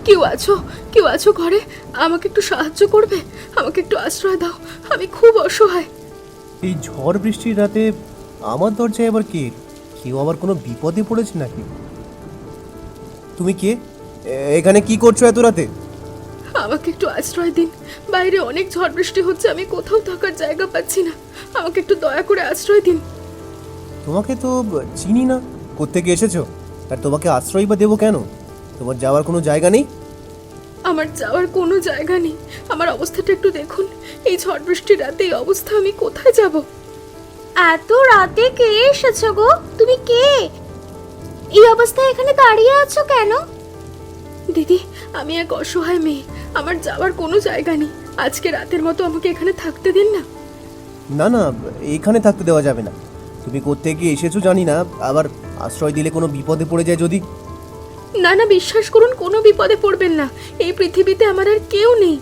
কেউ আছো ঘরে? আমাকে একটু সাহায্য করবে? আমাকে একটু আশ্রয় দাও, আমি খুব অসহায়। এই ঝড় বৃষ্টির রাতে আমার দরজায় আবার কে? কেউ আবার কোনো বিপদে পড়েছে নাকি? তুমি কে? এখানে কি করছো এত রাতে? আমাকে একটু আশ্রয় দিন, বাইরে অনেক ঝড় বৃষ্টি হচ্ছে, আমি কোথাও থাকার জায়গা পাচ্ছি না, আমাকে একটু দয়া করে আশ্রয় দিন। তোমাকে তো চিনি না, কোত্থেকে এসেছো? আর তোমাকে আশ্রয় বা দেবো কেন? তোমার যাওয়ার কোনো জায়গা নেই? আমার যাওয়ার কোনো জায়গা নেই, আমার অবস্থাটা একটু দেখুন। এই ঝড় বৃষ্টির রাতে এই অবস্থা, আমি কোথায় যাব? এত রাতে কে এসেছো গো? তুমি কে? এই অবস্থায় এখানে দাঁড়িয়ে আছো কেন? দিদি, আমি এক অসহায় মেয়ে, আমার যাওয়ার কোনো জায়গা নেই, আজকে রাতের মতো আমাকে এখানে থাকতে দিন না। না না, এখানে থাকতে দেওয়া যাবে না। তুমি কোত্থেকে এসেছো জানি না, আবার আশ্রয় দিলে কোনো বিপদে পড়ে যায় যদি। না না, বিশ্বাস করুন, কোনো বিপদে পড়বেন না, এই পৃথিবীতে আমার আর কেউ নেই।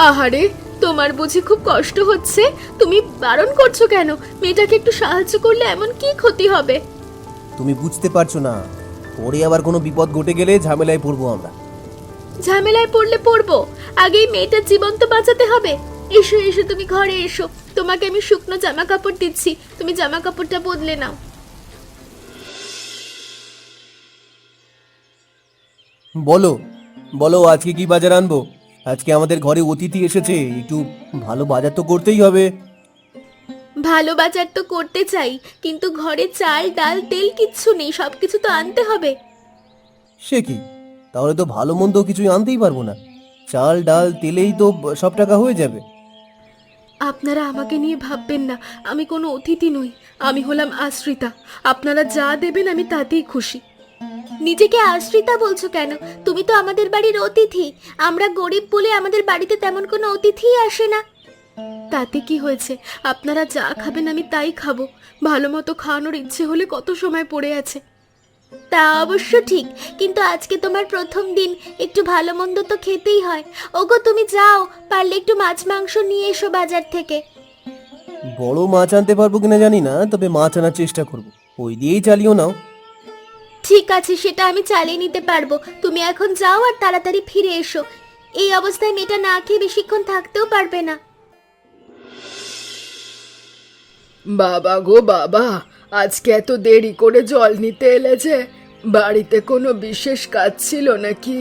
আহারে, তোমার বুঝি খুব কষ্ট হচ্ছে? তুমি বারণ করছো কেন? মেয়েটাকে একটু সাহায্য করলে এমন কি ক্ষতি হবে? তুমি বুঝতে পারছো না, পরে আবার কোনো বিপদ ঘটে গেলে ঝামেলায় পড়বো আমরা। ঝামেলায় পড়লে পড়বো, আগেই মেয়েটার জীবন তো বাঁচাতে হবে। এসো এসো, তুমি ঘরে এসো, তোমাকে আমি শুকনো জামা কাপড় দিচ্ছি, তুমি জামা কাপড়টা বদলে নাও। বলো বলো, আজকে কি বাজার আনবো? আজকে আমাদের ঘরে অতিথি এসেছে, একটু ভালো বাজার তো করতেই হবে। ভালো বাজার তো করতে চাই, কিন্তু ঘরে চাল ডাল তেল কিচ্ছু নেই, সবকিছু তো আনতে হবে। সে কি, তাহলে তো ভালো মন্দ কিছুই আনতেই পারবো না। চাল ডাল তেলেই তো সব টাকা হয়ে যাবে। আপনারা আমাকে নিয়ে ভাববেন না, আমি কোনো অতিথি নই, আমি হলাম আশ্রিতা। আপনারা যা দেবেন আমি তাতেই খুশি। নিজেকে আশ্রিতা বলছো কেন? তুমি তো আমাদের বাড়ির অতিথি। আমরা গরিব বলে আমাদের বাড়িতে তেমন কোনো অতিথিই আসে না। তাতে কি হয়েছে? আপনারা যা খাবেন আমি তাই খাবো, ভালো মতো খাওয়ানোর ইচ্ছে হলে কত সময় পড়ে আছে। তা অবশ্য ঠিক, কিন্তু আজকে তোমার প্রথম দিন, একটু ভালো মন্দ তো খেতেই হয়। ওগো তুমি যাও, পারলে একটু মাছ মাংস নিয়ে এসো বাজার থেকে। বড় মাছ আনতে পারবো কিনা জানি না, তবে মাছ আনার চেষ্টা করব, ওই দিয়েই চালিও নাও। ঠিক আছে, সেটা আমি চালিয়ে নিতে পারবো। তুমি এখন যাও আর তাড়াতাড়ি ফিরে এসো। এই অবস্থায় মেয়েটা না খেয়ে বেশিক্ষণ থাকতেও পারবে না। বাবা গো বাবা, আজকে এত দেরি করে জল নিতে এলে যে? বাড়িতে কোনো বিশেষ কাজ ছিল নাকি?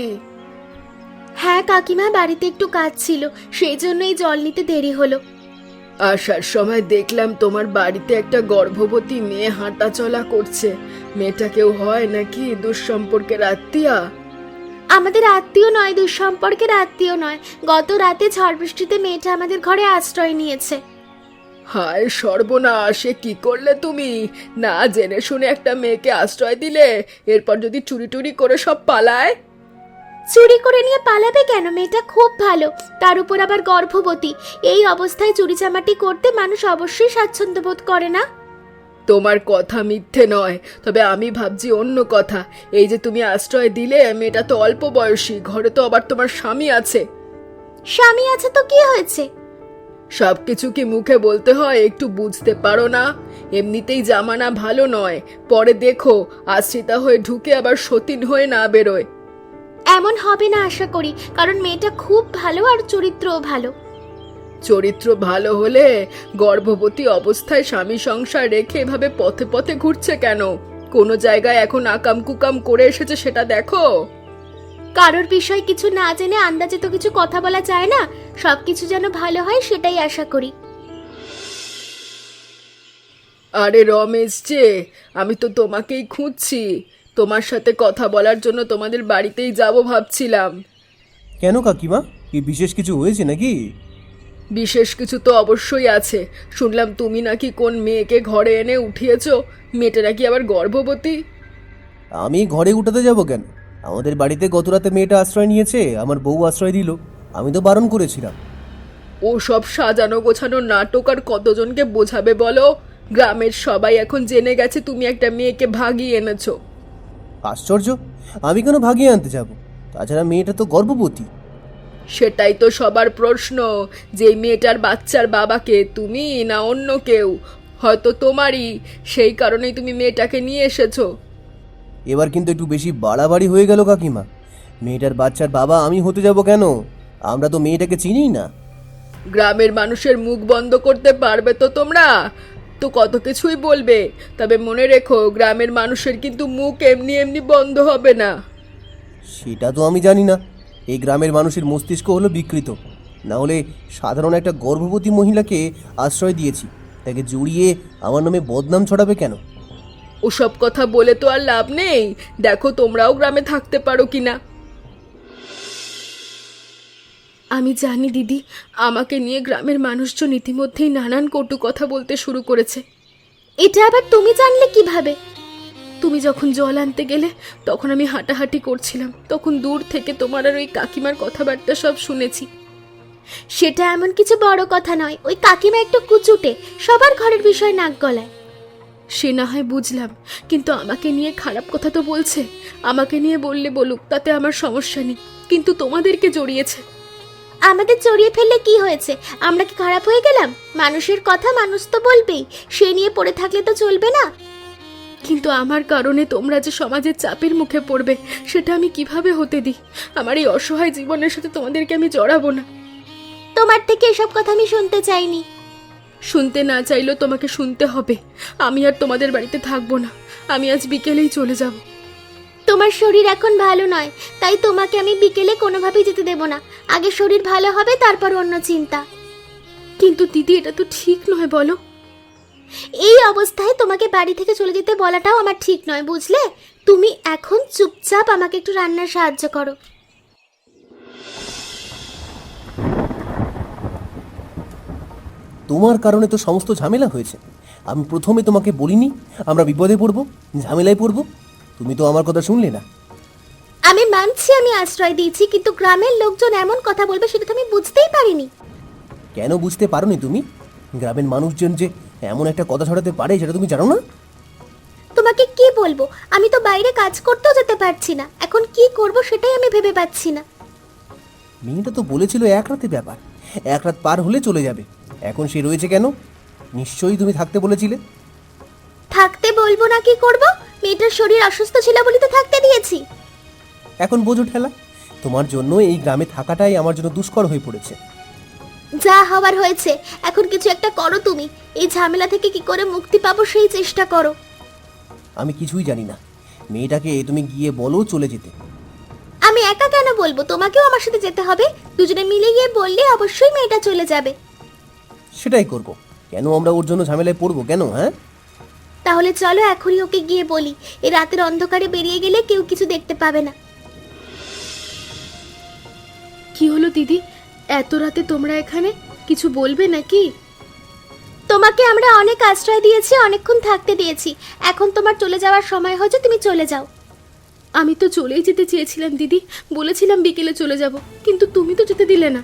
হ্যাঁ কাকিমা, বাড়িতে একটু কাজ ছিল, সেই জন্যই জল নিতে দেরি হলো। আসার সময় দেখলাম তোমার বাড়িতে একটা গর্ভবতী মেয়ে হাঁটা চলা করছে। মেয়েটা কেউ হয় নাকি দুঃসম্পর্কের আত্মীয়া? আমাদের আত্মীয় নয়, দুঃসম্পর্কের আত্মীয় নয়। গত রাতে ঝড় বৃষ্টিতে মেয়েটা আমাদের ঘরে আশ্রয় নিয়েছে। হায় সর্বনাশ, এ কি করলে তুমি? না জেনে শুনে একটা মেয়েকে আশ্রয় দিলে, এরপর যদি চুরি টুরি করে সব পালায়? চুরি করে নিয়ে পালাবে কেন? মেয়েটা খুব ভালো, তার উপর আবার গর্ভবতী। এই অবস্থায় চুরিচামাটি করতে মানুষ অবশ্যই স্বাচ্ছন্দ্য বোধ করে না। তোমার কথা মিথ্যে নয়, তবে আমি ভাবছি অন্য কথা। এই যে তুমি আশ্রয় দিলে, মেয়েটা তো অল্প বয়সী, ঘরে তো আবার তোমার স্বামী আছে। স্বামী আছে তো কি হয়েছে? সবকিছু কি মুখে বলতে হয়? একটু বুঝতে পারো না? এমনিতেই জামানা ভালো নয়, পরে দেখো আশ্রিতা হয়ে ঢুকে আবার সতীন হয়ে না বেরোয়। এমন হবে না আশা করি, কারণ মেয়েটা খুব ভালো আর চরিত্রও ভালো। চরিত্র ভালো হলে গর্ভবতী অবস্থায় স্বামী সংসার রেখে এভাবে পথে পথে ঘুরছে কেন? কোনো জায়গায় এখন আকাম কুকাম করে এসেছে, সেটা দেখো। কারোর বিষয় কিছু না জেনে আন্দাজে তো কিছু কথা বলা যায় না। সবকিছু যেন ভালো হয় সেটাই আশা করি। আরে রমেশ যে, আমি তো তোমাকেই খুঁজছি, তোমার সাথে কথা বলার জন্য তোমাদের বাড়িতেই যাব ভাবছিলাম। কেন কাকিমা, কি বিশেষ কিছু হয়েছে নাকি? বিশেষ কিছু তো অবশ্যই আছে। শুনলাম তুমি নাকি কোন মেয়েকে ঘরে এনে উঠিয়েছো, মেয়েটা নাকি আবার গর্ভবতী। আমি ঘরে উঠাতে যাব কেন? আমাদের বাড়িতে গত রাতে মেয়েটা আশ্রয় নিয়েছে, আমার বউ আশ্রয় দিল, আমি তো বারণ করেছিলাম। ও সব সাজানো গোছানো নাটক আর কতজনকে বোঝাবে বলো? গ্রামের সবাই এখন জেনে গেছে তুমি একটা মেয়েকে ভাগিয়ে এনেছো। আশ্চর্য, আমি কেন ভাগিয়ে আনতে যাব? তাছাড়া মেয়েটা তো গর্ভবতী। সেটাই তো সবার প্রশ্ন, যে এই মেয়েটার বাচ্চার বাবাকে তুমি না অন্য কেউ? হয়তো তোমারই, সেই কারণেই তুমি মেয়েটাকে নিয়ে এসেছো। এবার কিন্তু একটু বেশি বাড়াবাড়ি হয়ে গেল কাকিমা। মেয়েটার বাচ্চার বাবা আমি হতে যাব কেন? আমরা তো মেয়েটাকে চিনিই না। গ্রামের মানুষের মুখ বন্ধ করতে পারবে তো তোমরা? তো কত কিছুই বলবে, তবে মনে রেখো গ্রামের মানুষের কিন্তু মুখ এমনি এমনি বন্ধ হবে না। সেটা তো আমি জানি না। এই গ্রামের মানুষের মস্তিষ্ক হলো বিকৃত। না হলে সাধারণ একটা গর্ভবতী মহিলাকে আশ্রয় দিয়েছি, তাকে জড়িয়ে আমার নামে বদনাম ছড়াবে কেন? ওসব কথা বলে তো আর লাভ নেই। দেখো তোমরাও গ্রামে থাকতে পারো কিনা। আমি জানি দিদি, আমাকে নিয়ে গ্রামের মানুষজন ইতিমধ্যেই নানান কটু কথা বলতে শুরু করেছে। এটা আবার তুমি জানলে কিভাবে? তুমি যখন জল আনতে গেলে তখন আমি হাঁটাহাঁটি করছিলাম, তখন দূর থেকে তোমার আর ওই কাকিমার কথাবার্তা সব শুনেছি। সেটা এমন কিছু বড় কথা নয়, ওই কাকিমা একটু কুচুটে, সবার ঘরের বিষয় নাক গলায়। সে না হয় বুঝলাম, কিন্তু আমাকে নিয়ে খারাপ কথা তো বলছে। আমাকে নিয়ে বললে বলুক, তাতে আমার সমস্যা নেই, কিন্তু তোমাদেরকে জড়িয়েছে। আমাদের জড়িয়ে ফেললে কি হয়েছে? আমরা কি খারাপ হয়ে গেলাম? মানুষের কথা মানুষ তো বলবেই, সে নিয়ে পড়ে থাকলে তো চলবে না। কিন্তু আমার কারণে তোমরা যে সমাজের চাপের মুখে পড়বে, সেটা আমি কিভাবে হতে দিই? আমার এই অসহায় জীবনের সাথে তোমাদেরকে আমি জড়াবো না। তোমার থেকে এসব কথা আমি শুনতে চাইনি। শুনতে না চাইলেও তোমাকে শুনতে হবে। আমি আর তোমাদের বাড়িতে থাকবো না, আমি আজ বিকেলেই চলে যাব। তোমার শরীর এখন ভালো নয়, তাই তোমাকে আমি বিকেলে কোনোভাবেই যেতে দেব না। আগে শরীর ভালো হবে, তারপর অন্য চিন্তা। কিন্তু দিদি, এটা তো ঠিক নয়, বলো। এই অবস্থায় তোমাকে বাড়ি থেকে চলে যেতে বলাটাও আমার ঠিক নয়, বুঝলে? তুমি এখন চুপচাপ আমাকে একটু রান্নার সাহায্য করো। তোমার কারণে তো সমস্ত ঝামেলা হয়েছে। আমি প্রথমে তোমাকে বলিনি আমরা বিপদে পড়বো, ঝামেলায় পড়বো? তুমি তো আমার কথা শুনলে না। আমি মানছি আমি আশ্রয় দিয়েছি, কিন্তু গ্রামের লোকজন এমন কথা বলবে সেটা তো আমি বুঝতেই পারিনি। কেন বুঝতে পারোনি তুমি? গ্রামের মানুষজন যে এমন একটা কথা ছড়াতে পারে সেটা তুমি জানো না? তোমাকে কি বলবো? আমি তো বাইরে কাজ করতেও যেতে পারছি না, এখন কি করব সেটাই আমি ভেবে পাচ্ছি না। মেয়েটা তো বলেছিল এক রাতে ব্যাপার, এক রাত পার হলে চলে যাবে। এখন সে রয়েছে কেন? নিশ্চয়ই তুমি থাকতে বলেছিলে। থাকতে বলবো না কি করব? মেয়েটার শরীর অসুস্থ ছিল বলে তো থাকতে দিয়েছি। এখন বোঝো ঠেলা। তোমার জন্য এই গ্রামে থাকাটাই আমার জন্য দুষ্কর হয়ে পড়েছে। যা হওয়ার হয়েছে, এখন কিছু একটা করো তুমি। এই ঝামেলা থেকে কি করে মুক্তি পাবো সেই চেষ্টা করো। আমি কিছুই জানি না। মেয়েটাকে তুমি গিয়ে বলো চলে যেতে। আমি একা কেন বলবো? তোমাকেও আমার সাথে যেতে হবে। দুজনে মিলে গিয়ে বললে অবশ্যই মেয়েটা চলে যাবে। সেটাই করব। কেন আমরা ওর জন্য ঝামেলায় পড়বো কেন? হ্যাঁ, তাহলে চলো এখনই ওকে গিয়ে বলি। এই রাতের অন্ধকারে বেরিয়ে গেলে কেউ কিছু দেখতে পাবে না। কি হলো দিদি, এত রাতে তোমরা এখানে? কিছু বলবে নাকি? তোমাকে আমরা অনেক আশ্রয় দিয়েছি, অনেকক্ষণ থাকতে দিয়েছি। এখন তোমার চলে যাওয়ার সময় হয়েছে, তুমি চলে যাও। আমি তো চলেই যেতে চেয়েছিলাম দিদি, বলেছিলাম বিকেলে চলে যাব, কিন্তু তুমি তো যেতে দিলে না।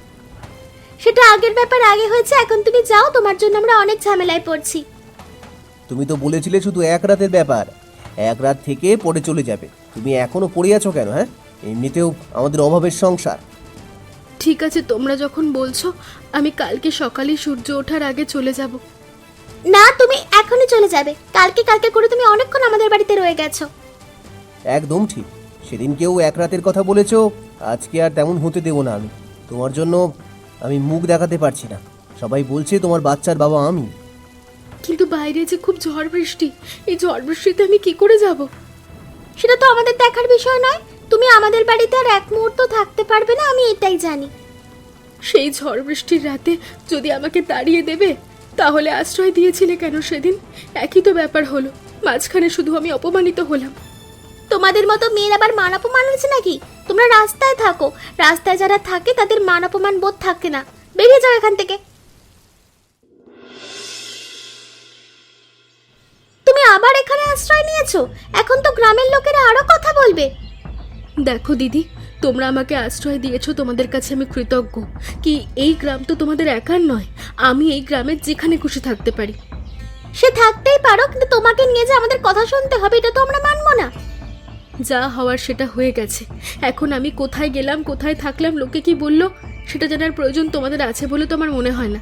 সেটা আগের ব্যাপার আগে হয়েছে, এখন তুমি যাও। তোমার জন্য আমরা অনেক ঝামেলায় পড়ছি। তুমি তো বলেছিলে শুধু এক রাতের ব্যাপার, এক রাত থেকে পরে চলে যাবে। তুমি এখনো পড়ে আছো কেন? হ্যাঁ, এমনিতেও আমাদের অভাবের সংসার। ঠিক আছে, তোমরা যখন বলছো, আমি কালকে সকালে সূর্য ওঠার আগে চলে যাব। না, তুমি এখনই চলে যাবে। কালকে কালকে করে তুমি অনেকক্ষণ আমাদের বাড়িতে রয়ে গেছো। একদম ঠিক। সেদিনকেও এক রাতের কথা বলেছো, আজকে আর তেমন হতে দেবো না আমি। তোমার জন্য আমি মুখ দেখাতে পারছি না। সবাই বলছে তোমার বাচ্চার বাবা আমি। কিন্তু বাইরে যে খুব ঝড় বৃষ্টি, এই ঝড় বৃষ্টিতে আমি কি করে যাব? সেটা তো আমাদের দেখার বিষয় নয়। তুমি আমাদের বাড়িতে আর এক মুহূর্ত থাকতে পারবে না, আমি এটাই জানি। সেই ঝড় বৃষ্টির রাতে যদি আমাকে তাড়িয়ে দেবে, তাহলে আশ্রয় দিয়েছিলে কেন সেদিন? একই তো ব্যাপার হলো, মাঝখানে শুধু আমি অপমানিত হলাম। তোমাদের মতো মেয়ের আবার মান অপমান আছে নাকি? তোমরা রাস্তায় থাকো, রাস্তায় যারা থাকে তাদের মান অপমান বোধ থাকে না। বেরিয়ে যাও এখান থেকে। তুমি আবার এখানে আশ্রয় নিয়েছো? এখন তো গ্রামের লোকেরা আরো কথা বলবে। দেখো দিদি, তোমরা আমাকে আশ্রয় দিয়েছো, তোমাদের কাছে আমি কৃতজ্ঞ। কি এই গ্রাম তো তোমাদের একার নয়, আমি এই গ্রামের যেখানে খুশি থাকতে পারি। সে থাকতেই পারো, কিন্তু তোমাকে নিয়ে যে আমাদের কথা শুনতে হবে এটা তো আমরা মানবো না। যা হওয়ার সেটা হয়ে গেছে। এখন আমি কোথায় গেলাম, কোথায় থাকলাম, লোকে কি বললো, সেটা জানার প্রয়োজন তোমাদের আছে বলে তো আমার মনে হয় না।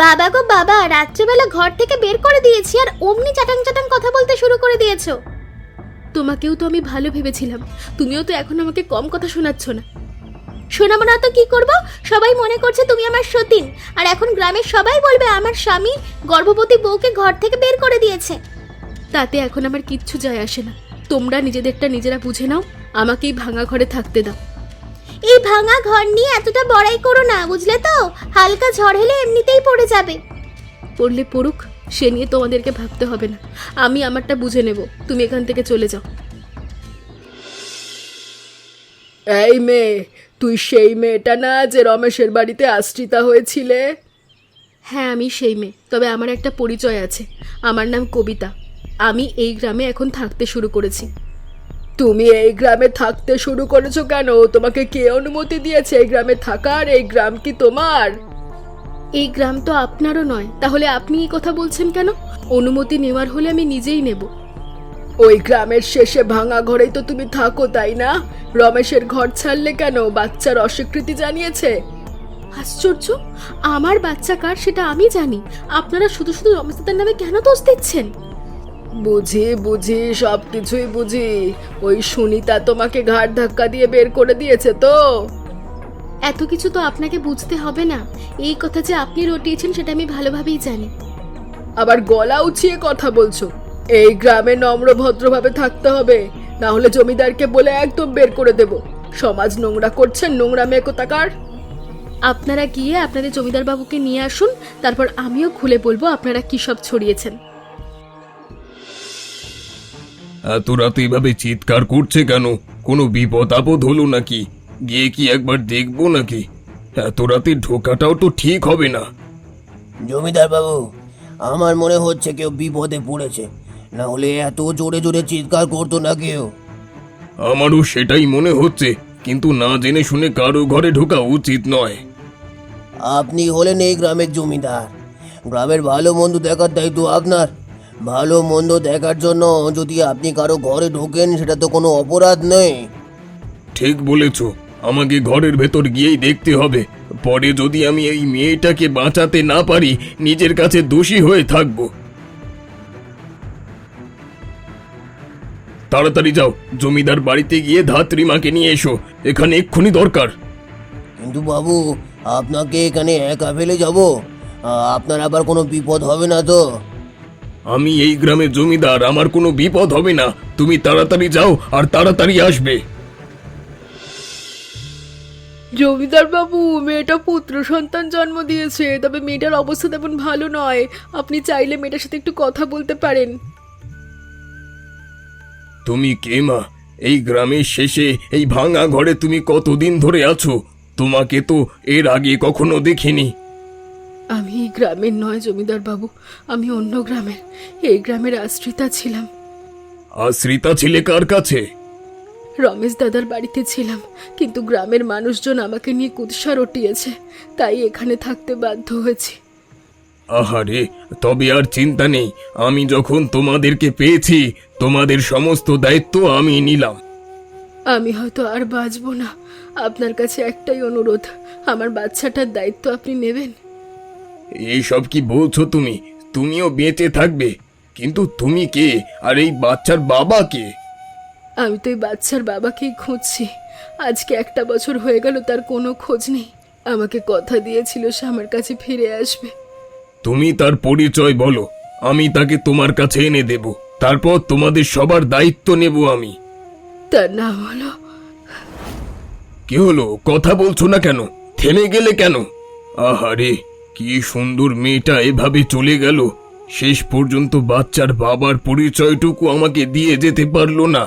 বাবা গো বাবা, রাত্রেবেলা ঘর থেকে বের করে দিয়েছি আর অমনি চাটাং চাটাং কথা বলতে শুরু করে দিয়েছো। তো তোমাকেও তো আমি ভালো ভেবেছিলাম, তুমিও তো এখন আমাকে কম কথা শোনাচ্ছ না। শোনাবো না তো কি করব? সবাই মনে করছে তুমি আমার সতীন, আর এখন গ্রামের সবাই বলবে আমার স্বামী গর্ভবতী বউকে ঘর থেকে বের করে দিয়েছে। তাতে এখন আমার কিচ্ছু যায় আসে না, তোমরা নিজেদেরটা নিজেরা বুঝে নাও, আমাকেই ভাঙা ঘরে থাকতে দাও। এই ভাঙা ঘর নিয়ে এতটা বড়াই করো না, বুঝলে তো? হালকা ঝড় হলে এমনিতেই পড়ে যাবে। পড়লে পড়ুক, সে নিয়ে তোমাদেরকে ভাবতে হবে না, আমি আমারটা বুঝে নেব। তুমি এখান থেকে চলে যাও। এই মেয়ে, তুই সেই মেয়েটা না যে রমেশের বাড়িতে আশ্রিতা হয়েছিলে? হ্যাঁ, আমি সেই মেয়ে, তবে আমার একটা পরিচয় আছে। আমার নাম কবিতা। আমি এই গ্রামে এখন থাকতে শুরু করেছি। তুমি এই গ্রামে থাকতে শুরু করেছো কেন? তোমাকে কে অনুমতি দিয়েছে এই গ্রামে থাকার? এই গ্রাম কি তোমার? এই গ্রাম তো আপনারও নয়, তাহলে আপনি এই কথা বলছেন কেন? অনুমতি নেওয়ার হলে আমি নিজেই নেব। ওই গ্রামের শেষে ভাঙা ঘরেই তো তুমি থাকো, তাই না? রমেশের ঘর ছাড়লে কেন? বাচ্চার অস্বীকৃতি জানিয়েছে। আশ্চর্য, আমার বাচ্চা কার সেটা আমি জানি, আপনারা শুধু শুধু রমেশ দাদার নামে কেন দোষ দিচ্ছেন? বুঝি বুঝি, সব কিছুই বুঝি। ওই সুনিতা তোমাকে ঘাড় ধাক্কা দিয়ে বের করে দিয়েছে তো? এত কিছু তো আপনাকে বুঝতে হবে না, এই কথা যে আপনি রটিয়েছেন সেটা আমি ভালোভাবেই জানি। আবার গলা উঁচিয়ে কথা বলছো। এই গ্রামে নম্র ভদ্রভাবে থাকতে হবে, না হলে জমিদারকে বলে একদম বের করে দেব। সমাজ নোংরা করছেন, নোংরা মেয়ে কোথাকার। আপনারা গিয়ে আপনাদের জমিদার বাবুকে নিয়ে আসুন, তারপর আমিও খুলে বলবো আপনারা কি সব ছড়িয়েছেন। এত রাতে এভাবে চিৎকার করছে কেন? কোনো বিপদ আপদ হলো নাকি? গিয়ে কি একবার দেখবো নাকি? এত রাতে ঢোকাটাও তো ঠিক হবে না। জমিদার বাবু, আমার মনে হচ্ছে কেউ বিপদে পড়েছে, না হলে এত জোরে জোরে চিৎকার করতো না কেউ। আমারও সেটাই মনে হচ্ছে, কিন্তু না জেনে শুনে কারো ঘরে ঢোকা উচিত নয়। আপনি হলেন এই গ্রামের জমিদার, গ্রামের ভালো মন্দ দেখার দায়িত্ব আপনার। ভালো মন্দ দেখার জন্য যদি আপনি কারো ঘরে ঢোকেন, সেটা তো কোনো অপরাধ নেই। ঠিক বলেছ, আমাকে ঘরের ভেতর গিয়েই দেখতে হবে। পরে যদি আমি এই মেয়েটাকে বাঁচাতে না পারি, নিজের কাছে দোষী হয়ে থাকব। তাড়াতাড়ি যাও, জমিদার বাড়িতে গিয়ে ধাত্রীমাকে নিয়ে এসো, এখানে এক্ষুনি দরকার। কিন্তু বাবু, আপনাকে এখানে একা ফেলে যাব? আপনার আবার কোনো বিপদ হবে না তো? আমি এই গ্রামের জমিদার, আমার কোনো বিপদ হবে না। তুমি তাড়াতাড়ি যাও আর তাড়াতাড়ি আসবে। জমিদার বাবু, মেয়েটা পুত্র সন্তান জন্ম দিয়েছে, তবে মেয়েটার অবস্থা তেমন ভালো নয়। আপনি চাইলে মেয়েটার সাথে একটু কথা বলতে পারেন। তুমি কে মা? এই গ্রামের শেষে এই ভাঙা ঘরে তুমি কতদিন ধরে আছো? তোমাকে তো এর আগে কখনো দেখিনি। আমি এই গ্রামের নয় জমিদার বাবু, আমি অন্য গ্রামের। এই গ্রামের আশ্রিতা ছিলাম। আশ্রিতা ছিলে কার কাছে? রমেশ দাদার বাড়িতে ছিলাম, কিন্তু গ্রামের মানুষজন আমাকে নিয়ে কুৎসা রটিয়েছে, তাই এখানে থাকতে বাধ্য হয়েছি। আহারে, তবে আর চিন্তা নেই। আমি যখন তোমাদেরকে পেয়েছি, তোমাদের সমস্ত দায়িত্ব আমি নিলাম। আমি হয়তো আর বাঁচবো না, আপনার কাছে একটাই অনুরোধ, আমার বাচ্চাটার দায়িত্ব আপনি নেবেন। এইসব কি বলছো তুমি? তুমিও বেঁচে থাকবে, কিন্তু তুমি কে আর এই বাচ্চার বাবা কে? আমি তো এই বাচ্চার বাবাকেই খুঁজছি। আজকে 1 বছর হয়ে গেল, তার কোনো খোঁজ নেই। আমাকে কথা দিয়েছিল সে আমার কাছে ফিরে আসবে। তুমি তার পরিচয় বলো, আমি তাকে তোমার কাছে এনে দেব। তারপর তোমাদের সবার দায়িত্ব নেব আমি। তার নাম হলো... কি হলো, কথা বলছো না কেন? থেমে গেলে কেন? আহারে, কি সুন্দর মেয়েটা এভাবে চলে গেল। শেষ পর্যন্ত বাচ্চার বাবার পরিচয়টুকু আমাকে দিয়ে যেতে পারলো না।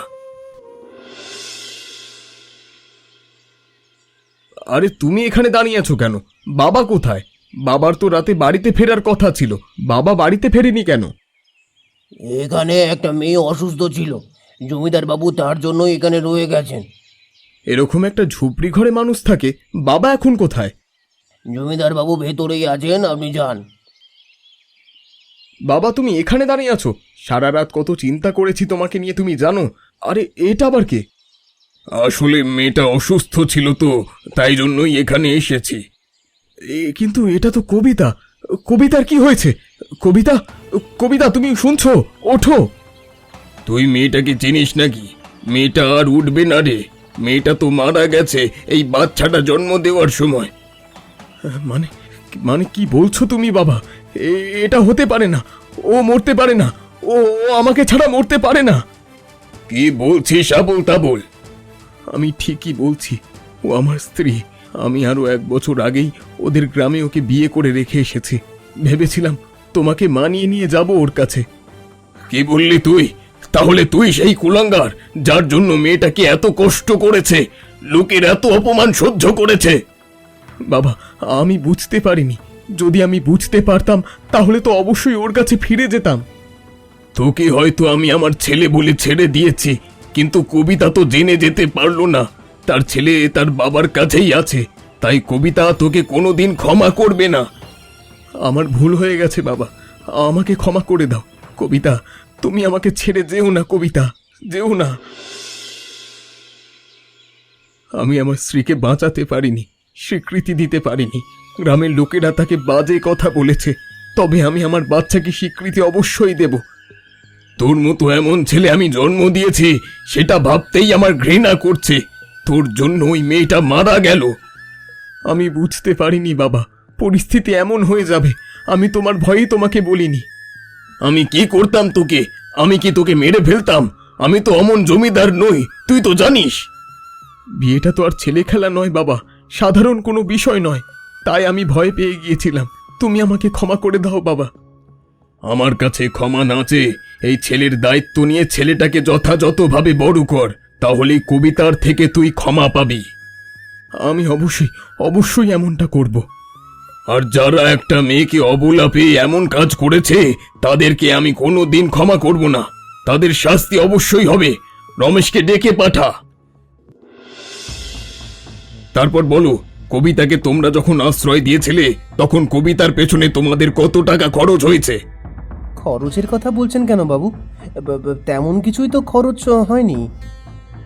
আরে তুমি এখানে দাঁড়িয়ে আছো কেন? বাবা কোথায়? বাবার তো রাতে বাড়িতে ফেরার কথা ছিল, বাবা বাড়িতে ফেরেনি কেন? এখানে একটা মেয়ে অসুস্থ ছিল, জমিদার বাবু তার জন্য এখানে রয়ে গেছেন। এরকম একটা ঝুপড়ি ঘরে মানুষ থাকে, বাবা এখন কোথায়? জমিদার বাবু ভেতরেই আছেন, আপনি যান। বাবা, তুমি এখানে দাঁড়িয়ে আছো? সারা রাত কত চিন্তা করেছি তোমাকে নিয়ে, তুমি জানো? আরে এটা আবার কে? আসলে মেয়েটা অসুস্থ ছিল তো, তাই জন্যই এখানে এসেছি। কিন্তু এটা তো কবিতা। কবিতার কি হয়েছে? কবিতা, কবিতা তুমি শুনছো? ওঠো। তুই মেয়েটাকে চিনিস নাকি? মেয়েটা আর উঠবে না রে। মেয়েটা তো মারা গেছে এই বাচ্চাটা জন্ম দেওয়ার সময়। মানে মানে কি বলছো তুমি বাবা? এটা হতে পারে না। ও মরতে পারে না। ও আমাকে ছাড়া মরতে পারে না। কি বলছিস আবুল তাবুল? আমি ঠিকই বলছি, ও আমার স্ত্রী। আমি আরো 1 বছর আগেই ওদের গ্রামে ওকে বিয়ে করে রেখে এসেছি। ভেবেছিলাম তোমাকে মানিয়ে নিয়ে যাব ওর কাছে। কি বললি তুই? তাহলে তুই সেই কুলাঙ্গার যার জন্য মেয়েটাকে এত কষ্ট করেছে, লোকের এত অপমান সহ্য করেছে। বাবা, আমি বুঝতে পারিনি। যদি আমি বুঝতে পারতাম তাহলে তো অবশ্যই ওর কাছে ফিরে যেতাম। তোকে হয়তো আমি আমার ছেলে বলে ছেড়ে দিয়েছি, কিন্তু কবিতা তো জেনে যেতে পারলো না তার ছেলে তার বাবার কাছেই আছে। তাই কবিতা তোকে কোনোদিন ক্ষমা করবে না। আমার ভুল হয়ে গেছে বাবা, আমাকে ক্ষমা করে দাও। কবিতা, তুমি আমাকে ছেড়ে যেও না। কবিতা, যেও না। আমি আমার স্ত্রীকে বাঁচাতে পারিনি, স্বীকৃতি দিতে পারিনি। গ্রামের লোকেরা তাকে বাজে কথা বলেছে, তবে আমি আমার বাচ্চাকে স্বীকৃতি অবশ্যই দেব। তোর মতো এমন ছেলে আমি জন্ম দিয়েছি সেটা ভাবতেই আমার ঘৃণা করছে। তোর জন্য ওই মেয়েটা মারা গেল। আমি বুঝতে পারিনি বাবা, পরিস্থিতি এমন হয়ে যাবে। আমি তোমার ভয়েই তোমাকে বলিনি। আমি কি করতাম তোকে? আমি কি তোকে মেরে ফেলতাম? আমি তো অমন জমিদার নই, তুই তো জানিস। বিয়েটা তো আর ছেলে খেলা নয় বাবা, সাধারণ কোনো বিষয় নয়। তাই আমি ভয় পেয়ে গিয়েছিলাম। তুমি আমাকে ক্ষমা করে দাও বাবা। আমার কাছে ক্ষমা না চেয়ে এই ছেলের দায়িত্ব নিয়ে ছেলেটাকে যথাযথভাবে বড় কর, তাহলেই কবিতার থেকে তুই ক্ষমা পাবি। আমি অবশ্যই এমনটা করব। আর যারা একটা মেয়েকে অবলা পেয়ে এমন কাজ করেছে তাদেরকে আমি কোনোদিন ক্ষমা করব না। তাদের শাস্তি অবশ্যই হবে। রমেশকে ডেকে পাঠা। তারপর বলো, কবিতাকে তোমরা যখন আশ্রয় দিয়েছিলে তখন কবিতার পেছনে তোমাদের কত টাকা খরচ হয়েছে? খরচের কথা বলছেন কেন বাবু? তেমন কিছুই তো খরচ হয়নি।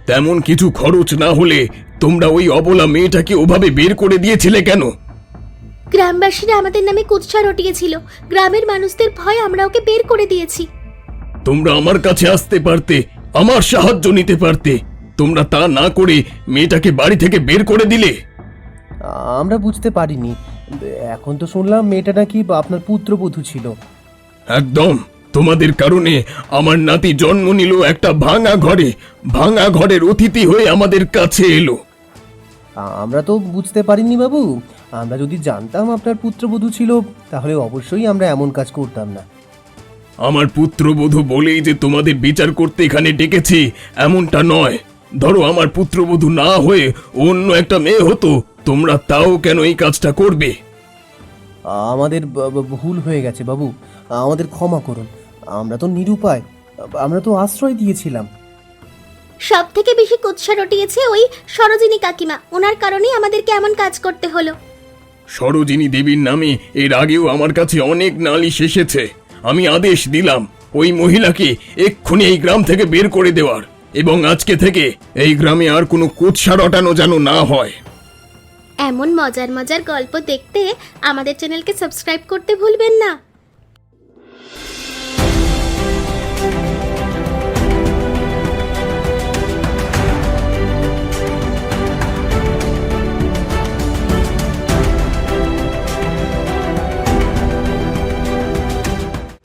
তেমন কিছু খরচ না হলে তোমরা ওই অবলা মেয়েটাকে ওভাবে বের করে দিয়েছিলে কেন? গ্রামবাসীরা আমাদের নামে কুৎসা রটিয়েছিল। গ্রামের মানুষদের ভয় আমরা ওকে বের করে দিয়েছি। তোমরা আমার কাছে আসতে পারতে, আমার সাহায্য নিতে পারতে। তোমরা তা না করে মেয়েটাকে বাড়ি থেকে বের করে দিলে। আমরা বুঝতে পারিনি। এখন তো শুনলাম মেয়েটা নাকি আপনার পুত্রবধূ ছিল। একদম, তোমাদের কারণে আমার নাতি জন্ম নিল একটা ভাঙা ঘরে। ভাঙা ঘরের অতিথি হয়ে আমাদের কাছে এলো। আমরা তো বুঝতে পারিনি বাবু। আমরা যদি জানতাম আপনার পুত্রবধূ ছিল তাহলে অবশ্যই আমরা এমন কাজ করতাম না। আমার পুত্রবধূ বলেই যে তোমাদের বিচার করতে এখানে ডেকেছি এমনটা নয়। ধরো আমার পুত্রবধূ না হয়ে অন্য একটা মেয়ে হতো, তোমরা তাও কেন এই কাজটা করবে? আমাদের ভুল হয়ে গেছে বাবু, আমাদের ক্ষমা করুন। আমরা তো নিরুপায়, আমরা তো আশ্রয় দিয়েছিলাম। সব থেকে বেশি কুৎসা রটিয়েছে ওই সরোজিনী কাকিমা। ওনার কারণেই আমাদেরকে এমন কাজ করতে হলো। সরোজিনী দেবীর নামে এর আগেও আমার কাছে অনেক নালিশ এসেছে। আমি আদেশ দিলাম ওই মহিলাকে এক্ষুনি এই গ্রাম থেকে বের করে দেওয়ার, এবং আজকে থেকে এই গ্রামে আর কোনো কুৎসা রটানো যেন না হয়। এমন মজার মজার গল্প দেখতে আমাদের চ্যানেলকে সাবস্ক্রাইব করতে ভুলবেন না।